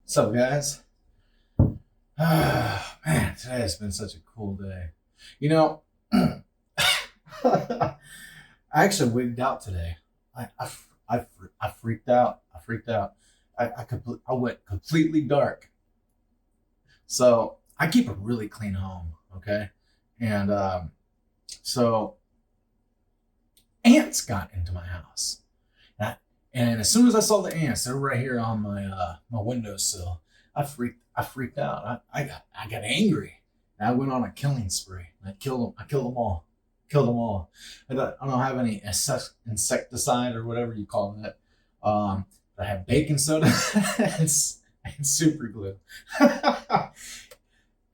What's up, guys? Man, today has been such a cool day. You know, I actually wigged out today. I freaked out. I freaked out. I went completely dark. So I keep a really clean home, okay? And so ants got into my house. And as soon as I saw the ants, they were right here on my windowsill. I freaked out. I got angry. And I went on a killing spree. I killed them. I killed them all. Killed them all. I don't have any insecticide or whatever you call that. I have baking soda and super glue.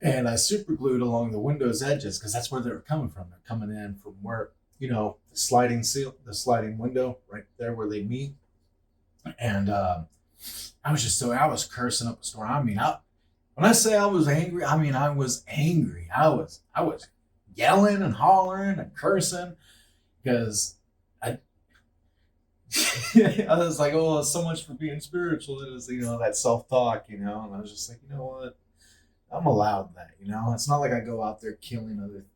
And I super glued along the window's edges because that's where they were coming from. They're coming in from where, the sliding window right there where they meet. And I was cursing up a storm. When I say I was angry, I mean I was angry. I was yelling and hollering and cursing because I I was like, oh, so much for being spiritual. It was, that self talk, and I was just like, you know what, I'm allowed that. It's not like I go out there killing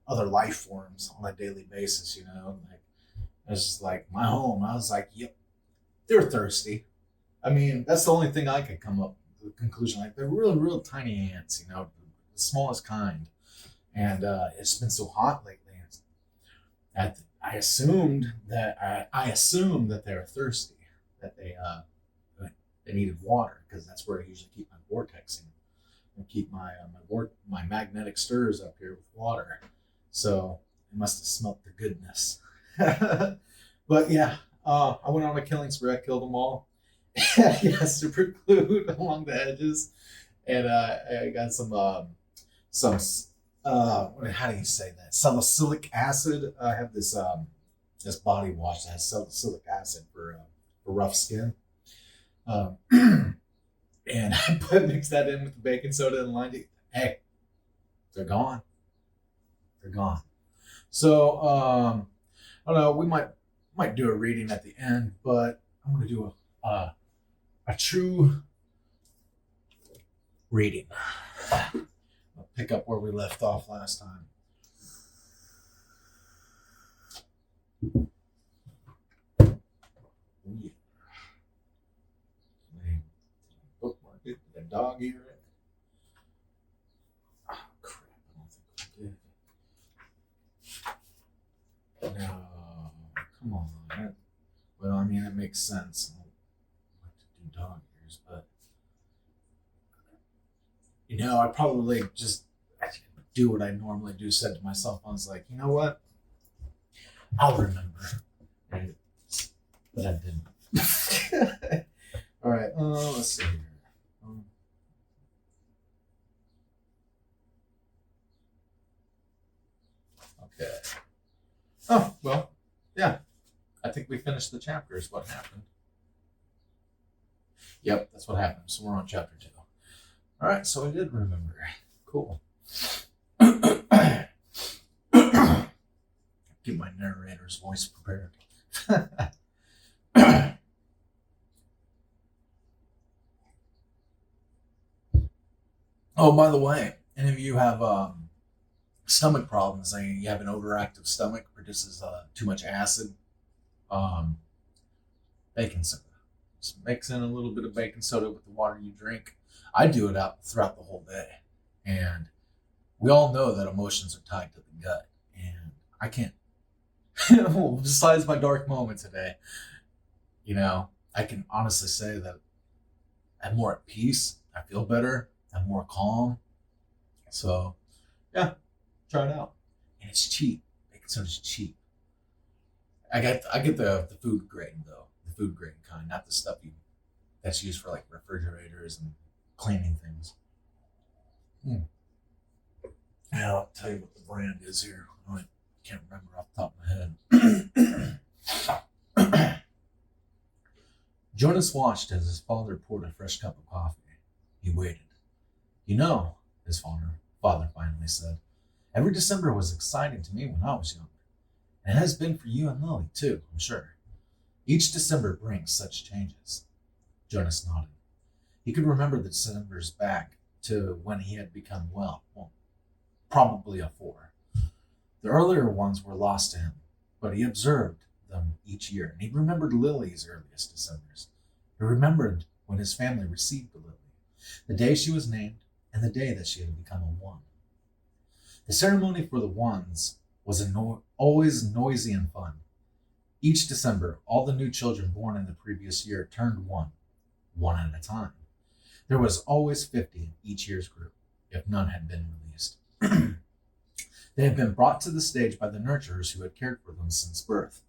other life forms on a daily basis. Like it's just like my home. I was like, yep, they're thirsty. I mean, that's the only thing I could come up with a conclusion. Like they're real tiny ants, the smallest kind. And it's been so hot lately. I assumed that they were thirsty, that they needed water because that's where I usually keep my vortexing and keep my magnetic stirrers up here with water. So it must have smelt the goodness. But yeah, I went on a killing spree. I killed them all. Yeah, super glued along the edges, and I got some how do you say that? Salicylic acid. I have this body wash that has salicylic acid for rough skin, um, and I mixed that in with the baking soda and lined it. Hey, they're gone. They're gone. So I don't know. We might do a reading at the end, but I'm gonna do a true reading. I'll pick up where we left off last time. Yeah. Bookmark it. Did a dog hear it? Oh crap! I don't think we did. No, come on. Well, I mean, it makes sense. I like to do dog ears, but I probably just do what I normally do. Said to myself, I was like, you know what? I'll remember. But I didn't. All right. Let's see here. Okay. Oh well, yeah. I think we finished the chapter. Is what happened. Yep, that's what happened. So we're on chapter 2. All right. So I did remember. Cool. Get my narrator's voice prepared. Oh, by the way, any of you have stomach problems? You have an overactive stomach, produces too much acid. Um, Baking soda. Just mix in a little bit of baking soda with the water you drink. I do it out throughout the whole day, and we all know that emotions are tied to the gut, and I can't. Besides my dark moment today, I can honestly say that I'm more at peace. I feel better. I'm more calm. So, yeah, try it out. And it's cheap. Baking soda's cheap. I get the food grade though, the food grade kind, not the stuff that's used for like refrigerators and cleaning things. Hmm. Yeah, I'll tell you what the brand is here. I can't remember off the top of my head. Jonas watched as his father poured a fresh cup of coffee. He waited. His father finally said, every December was exciting to me when I was young. And it has been for you and Lily, too, I'm sure. Each December brings such changes. Jonas nodded. He could remember the Decembers back to when he had become well, probably a 4. The earlier ones were lost to him, but he observed them each year, and he remembered Lily's earliest Decembers. He remembered when his family received the Lily, the day she was named, and the day that she had become a 1. The ceremony for the 1s was always noisy and fun. Each December, all the new children born in the previous year turned 1, one at a time. There was always 50 in each year's group, if none had been released. They had been brought to the stage by the nurturers who had cared for them since birth.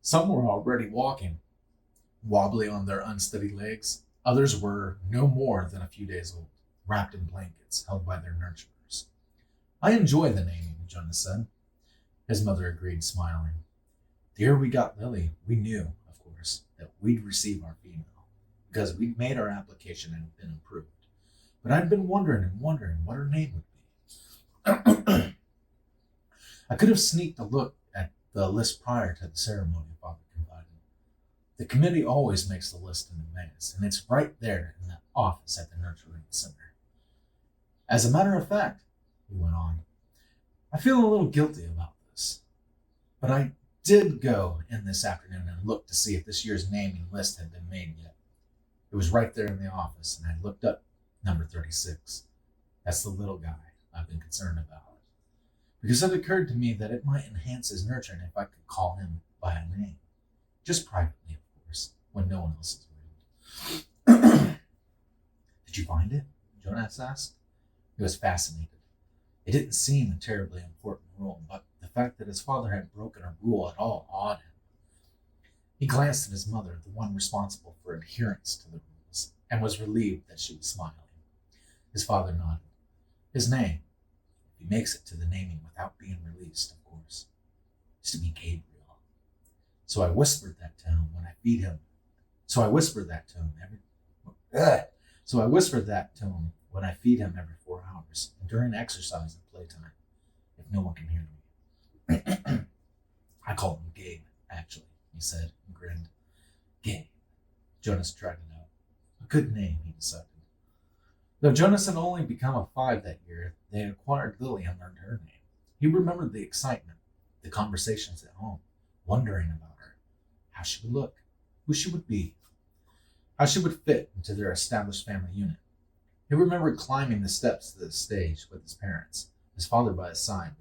Some were already walking, wobbly on their unsteady legs. Others were no more than a few days old, wrapped in blankets held by their nurturers. "I enjoy the naming," Jonas said. His mother agreed, smiling. "The year we got Lily, we knew, of course, that we'd receive our female, because we'd made our application and had been approved. But I'd been wondering what her name would be." "I could have sneaked a look at the list prior to the ceremony," Father confided. "The committee always makes the list in advance, and it's right there in the office at the Nurturing Center. As a matter of fact," he went on, "I feel a little guilty about this, but I did go in this afternoon and look to see if this year's naming list had been made yet. It was right there in the office, and I looked up number 36. That's the little guy I've been concerned about, because it occurred to me that it might enhance his nurturing if I could call him by a name. Just privately, of course, when no one else is around." "Did you find it?" Jonas asked. He was fascinated. It didn't seem a terribly important rule, but the fact that his father had broken a rule at all awed him. He glanced at his mother, the one responsible for adherence to the rules, and was relieved that she was smiling. His father nodded. "His name, if he makes it to the naming without being released, of course, is to be Gabriel. So I whispered that to him when I feed him. So I whispered that to him when I feed him every 4 hours, and during exercise and playtime, if no one can hear me. I call him Gabe, actually," he said and grinned. "Gabe." Jonas tried it out. A good name, he decided. Though Jonas had only become a 5 that year, they had acquired Lily and learned her name. He remembered the excitement, the conversations at home, wondering about her, how she would look, who she would be, how she would fit into their established family unit. He remembered climbing the steps to the stage with his parents, his father by his side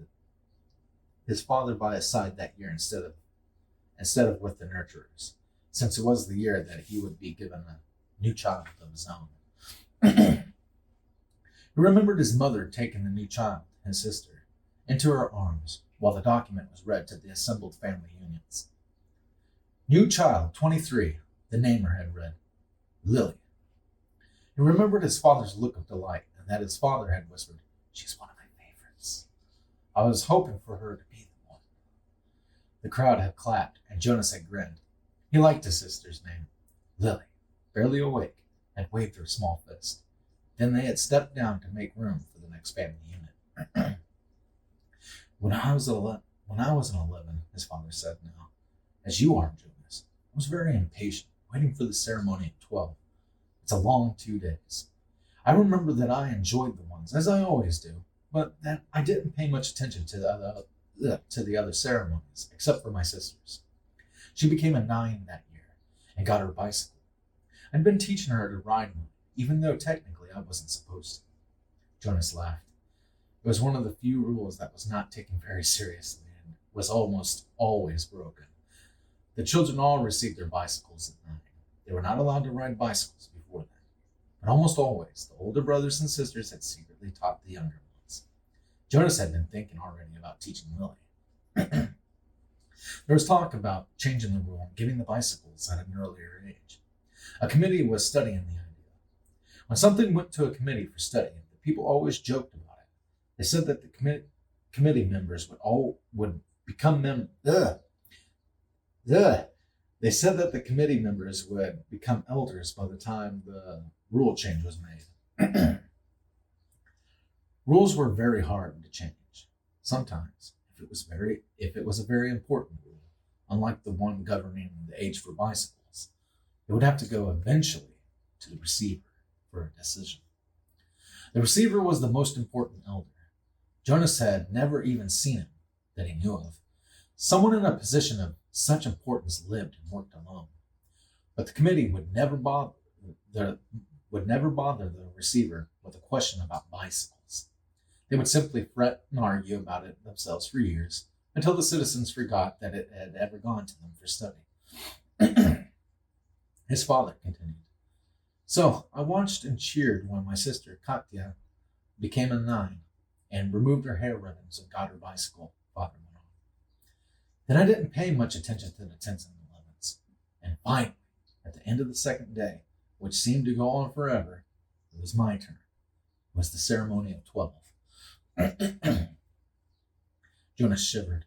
that year instead of with the nurturers, since it was the year that he would be given a new child of his own. He remembered his mother taking the new child, his sister, into her arms while the document was read to the assembled family unions. "New child, 23, the namer had read, Lily." He remembered his father's look of delight, and that his father had whispered, "She's one of my favorites. I was hoping for her to be the one." The crowd had clapped, and Jonas had grinned. He liked his sister's name. Lily, barely awake, had waved her small fist. Then they had stepped down to make room for the next family unit. When I was 11, his father said now, "as you are, Jonas, I was very impatient, waiting for the ceremony at 12. It's a long 2 days. I remember that I enjoyed the ones, as I always do, but that I didn't pay much attention to the other ceremonies, except for my sister's. She became a 9 that year and got her bicycle. I'd been teaching her to ride one, even though technically I wasn't supposed to." Jonas laughed. It was one of the few rules that was not taken very seriously and was almost always broken. The children all received their bicycles at 9. They were not allowed to ride bicycles before then, but almost always the older brothers and sisters had secretly taught the younger ones. Jonas had been thinking already about teaching Lily. There was talk about changing the rule and giving the bicycles at an earlier age. A committee was studying the idea. When something went to a committee for study, the people always joked about it. They said that the committee members would become They said that the committee members would become elders by the time the rule change was made. Rules were very hard to change. Sometimes, if it was a very important rule, unlike the one governing the age for bicycles, it would have to go eventually to the receiver for a decision. The receiver was the most important elder. Jonas had never even seen him that he knew of. Someone in a position of such importance lived and worked alone. But the committee would never bother the receiver with a question about bicycles. They would simply fret and argue about it themselves for years until the citizens forgot that it had ever gone to them for study. His father continued. So I watched and cheered when my sister Katya became a 9 and removed her hair ribbons and got her bicycle, father went on. Then I didn't pay much attention to the 10s and 11s. And finally, at the end of the second day, which seemed to go on forever, it was my turn. It was the ceremony of 12. Jonas shivered.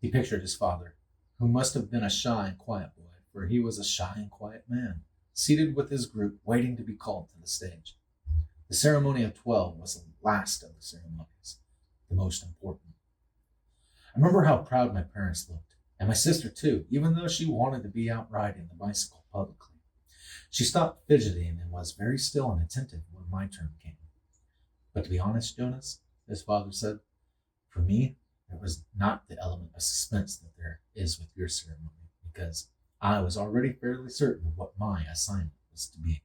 He pictured his father, who must have been a shy and quiet boy, for he was a shy and quiet man, seated with his group, waiting to be called to the stage. The ceremony of 12 was the last of the ceremonies, the most important. I remember how proud my parents looked, and my sister too, even though she wanted to be out riding the bicycle publicly. She stopped fidgeting and was very still and attentive when my turn came. But to be honest, Jonas, his father said, for me, there was not the element of suspense that there is with your ceremony, because I was already fairly certain of what my assignment was to be.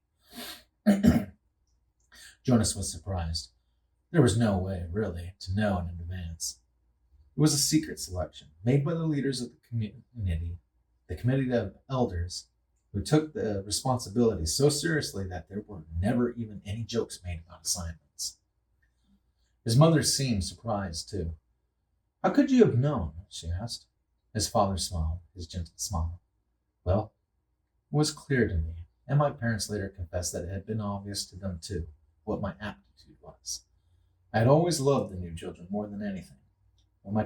Jonas was surprised. There was no way, really, to know in advance. It was a secret selection made by the leaders of the committee of elders, who took the responsibility so seriously that there were never even any jokes made about assignments. His mother seemed surprised, too. How could you have known? She asked. His father smiled, his gentle smile. Well, it was clear to me, and my parents later confessed that it had been obvious to them, too, what my aptitude was. I had always loved the new children more than anything. When my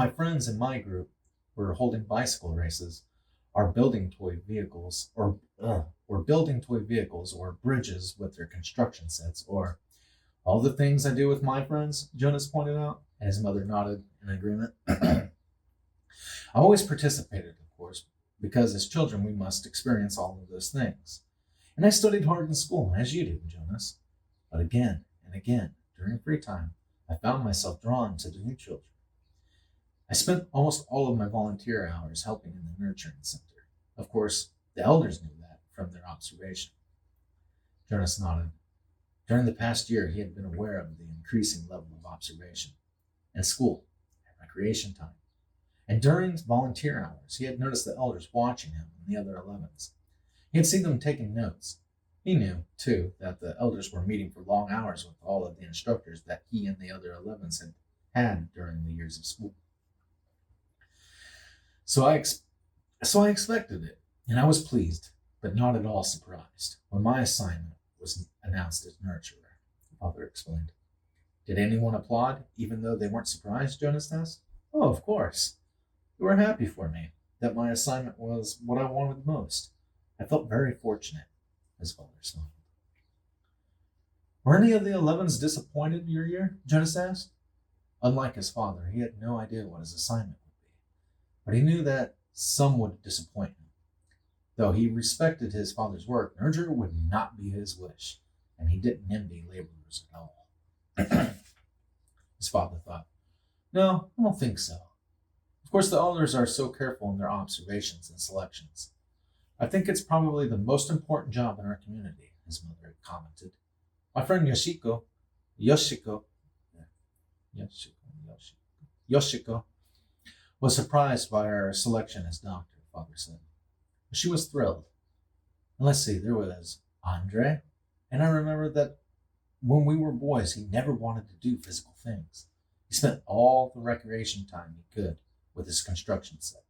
friends in my group were holding bicycle races, or building toy vehicles, or bridges with their construction sets, or all the things I do with my friends, Jonas pointed out, and his mother nodded in agreement. I always participated, of course, because as children we must experience all of those things. And I studied hard in school, as you do, Jonas. But again and again, during free time, I found myself drawn to the new children. I spent almost all of my volunteer hours helping in the nurturing center. Of course, the elders knew that from their observation. Jonas nodded. During the past year, he had been aware of the increasing level of observation in school, at recreation time. And during volunteer hours, he had noticed the elders watching him and the other 11s. He had seen them taking notes. He knew, too, that the elders were meeting for long hours with all of the instructors that he and the other 11s had during the years of school. So I expected it, and I was pleased, but not at all surprised, when my assignment was announced as nurturer, Father explained. Did anyone applaud, even though they weren't surprised, Jonas asked? Oh, of course. They were happy for me, that my assignment was what I wanted most. I felt very fortunate, his father smiled. Were any of the 11s disappointed your year? Jonas asked. Unlike his father, he had no idea what his assignment would be, but he knew that some would disappoint him. Though he respected his father's work, nurture would not be his wish, and he didn't envy laborers at all. His father thought, no, I don't think so. Of course, the elders are so careful in their observations and selections. I think it's probably the most important job in our community, his mother had commented. My friend Yoshiko was surprised by her selection as doctor, father said. She was thrilled. And let's see, there was Andre, and I remember that when we were boys, he never wanted to do physical things. He spent all the recreation time he could with his construction set,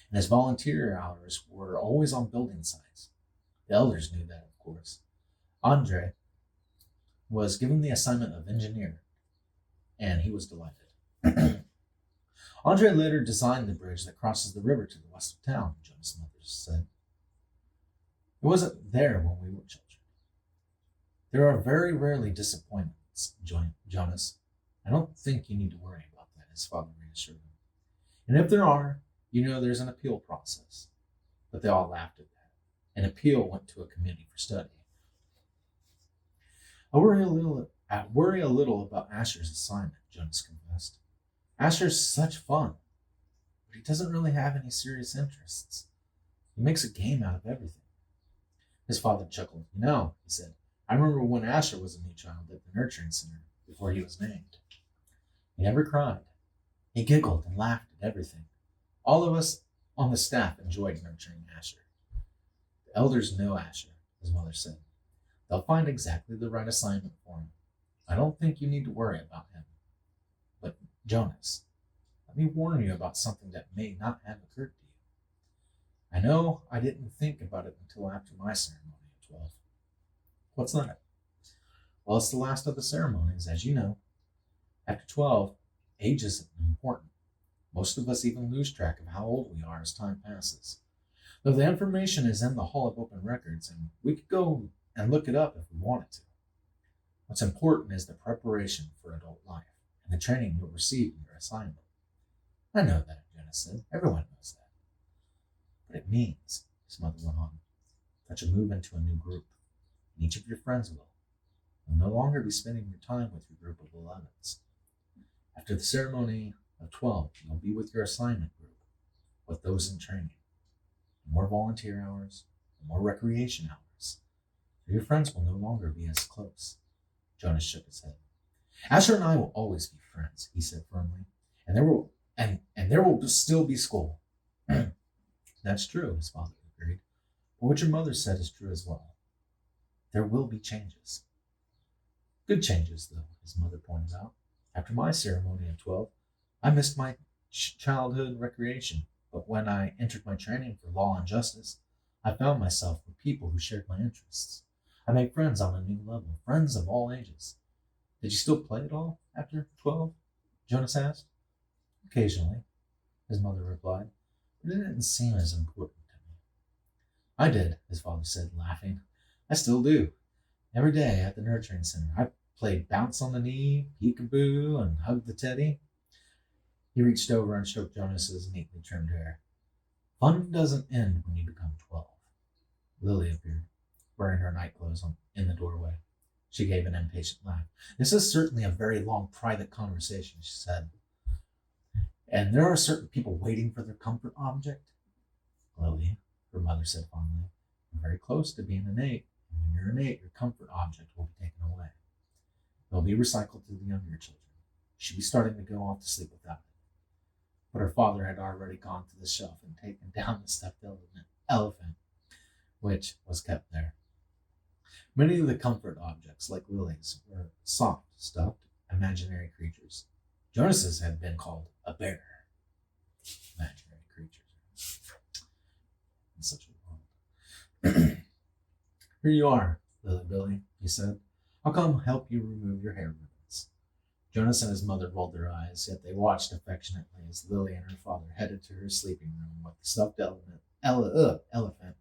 and his volunteer hours were always on building sites. The elders knew that, of course. Andre was given the assignment of engineer, and he was delighted. Andre later designed the bridge that crosses the river to the west of town, Jonas' mother said. It wasn't there when we were children. There are very rarely disappointments, Jonas. I don't think you need to worry about that, his father reassured him. And if there are, you know there's an appeal process. But they all laughed at that. An appeal went to a committee for study, I worry a little about Asher's assignment, Jonas confessed. Asher's such fun, but he doesn't really have any serious interests. He makes a game out of everything. His father chuckled. He said, I remember when Asher was a new child at the nurturing center before he was named. He never cried. He giggled and laughed at everything. All of us on the staff enjoyed nurturing Asher. The elders know Asher, his mother said. They'll find exactly the right assignment for him. I don't think you need to worry about him. But, Jonas, let me warn you about something that may not have occurred to you. I know I didn't think about it until after my ceremony at 12. What's that? Well, it's the last of the ceremonies, as you know. After 12, age isn't important. Most of us even lose track of how old we are as time passes. Though the information is in the Hall of Open Records, and we could go and look it up if we wanted to. What's important is the preparation for adult life and the training you'll receive in your assignment. I know that, Jonas said. Everyone knows that. But it means, his mother went on, that you'll move into a new group, and each of your friends will. You'll no longer be spending your time with your group of 11s. After the ceremony of 12, you'll be with your assignment group, with those in training. More volunteer hours, more recreation hours. So your friends will no longer be as close. Jonas shook his head. Asher and I will always be friends, he said firmly, and there will still be school. That's true, his father agreed. But what your mother said is true as well. There will be changes. Good changes, though, his mother pointed out. After my ceremony at 12, I missed my childhood recreation, but when I entered my training for law and justice, I found myself with people who shared my interests. I made friends on a new level, friends of all ages. Did you still play at all after 12? Jonas asked. Occasionally, his mother replied, but it didn't seem as important to me. I did, his father said, laughing. I still do. Every day at the nurturing center, I played bounce on the knee, peekaboo, and hug the teddy. He reached over and stroked Jonas's neatly trimmed hair. Fun doesn't end when you become 12. Lily appeared, wearing her nightclothes in the doorway. She gave an impatient laugh. This is certainly a very long private conversation, she said. And there are certain people waiting for their comfort object. Lily, her mother said fondly, you're very close to being an 8. And when you're an 8, your comfort object will be taken away. It will be recycled to the younger children. She'll be starting to go off to sleep without it. But her father had already gone to the shelf and taken down the stuffed elephant, which was kept there. Many of the comfort objects, like Lily's, were soft, stuffed, imaginary creatures. Jonas's had been called a bear. Imaginary creatures. In such a world. Here you are, Lily Billy, he said. I'll come help you remove your hair ribbons. Jonas and his mother rolled their eyes, yet they watched affectionately as Lily and her father headed to her sleeping room with the stuffed elephant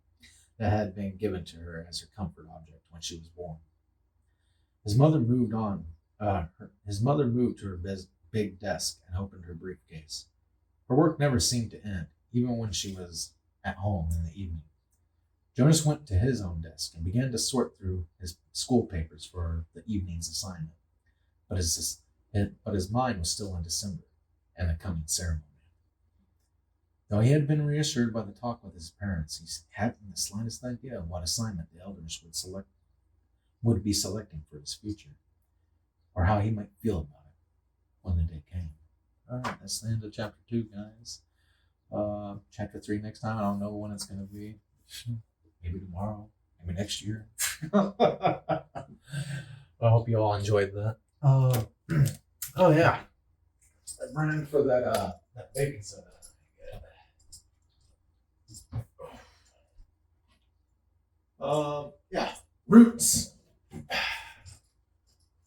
that had been given to her as her comfort object when she was born. His mother moved to her big desk and opened her briefcase. Her work never seemed to end, even when she was at home in the evening. Jonas went to his own desk and began to sort through his school papers for the evening's assignment. But his mind was still in December and the coming ceremony. Though he had been reassured by the talk with his parents, he hadn't the slightest idea of what assignment the elders would be selecting for his future, or how he might feel about it when the day came. All right, that's the end of chapter 2, guys. Chapter 3 next time. I don't know when it's going to be. Maybe tomorrow. Maybe next year. I hope you all enjoyed that. Oh yeah, I ran for that baking soda. Yeah, Roots.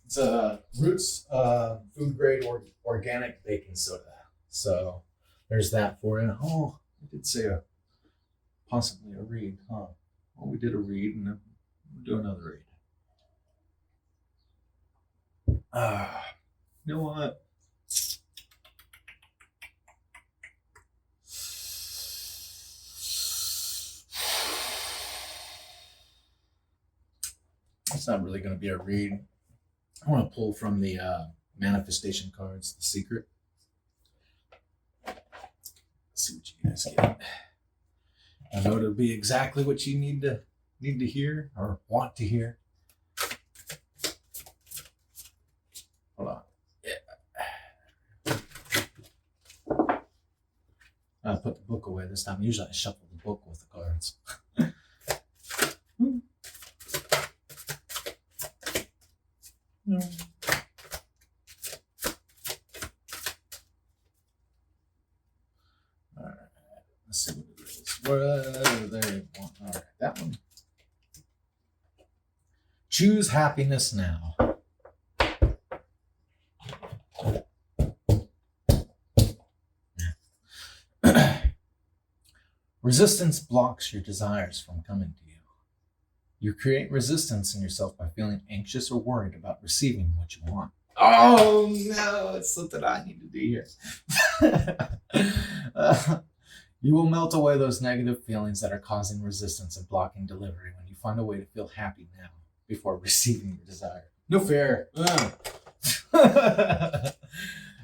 It's a Roots food grade organic baking soda. So there's that for you. Oh, I did say possibly a read, huh? Well, we did a read, and then we'll do another read. You know what? It's not really going to be a read. I want to pull from the manifestation cards, The Secret. Let's see what you guys get. I know it'll be exactly what you need to hear or want to hear. Hold on. Yeah. I put the book away this time. Usually I shuffle the book with the cards. No. All right. Let's see what it is. What they want. All right, that one. Choose happiness now. Resistance blocks your desires from coming to you. You create resistance in yourself by feeling anxious or worried about receiving what you want. Oh no, it's something I need to do here. You will melt away those negative feelings that are causing resistance and blocking delivery when you find a way to feel happy now before receiving your desire. No fair.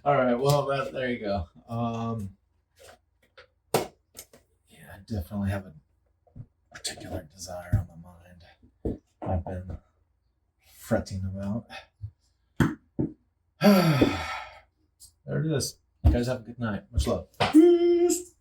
All right, well, there you go. I definitely have a particular desire on my mind I've been fretting about. There it is. You guys have a good night. Much love. Peace.